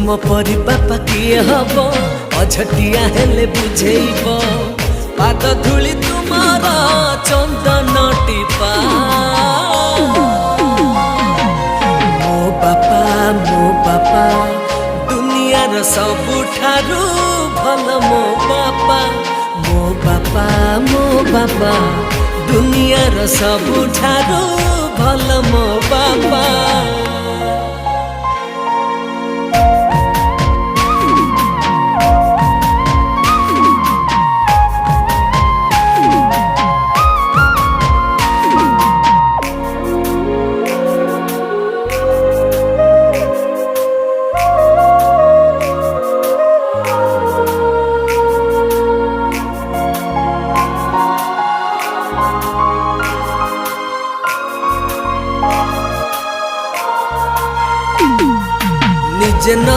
तुम परी बापा किए हब अझटिया हेले बुझेब पाद धूली तुमार चंदन टीपा मो बापा दुनियार सबुठारू भल मो बापा दुनियार सबुठारू भल मो बापा।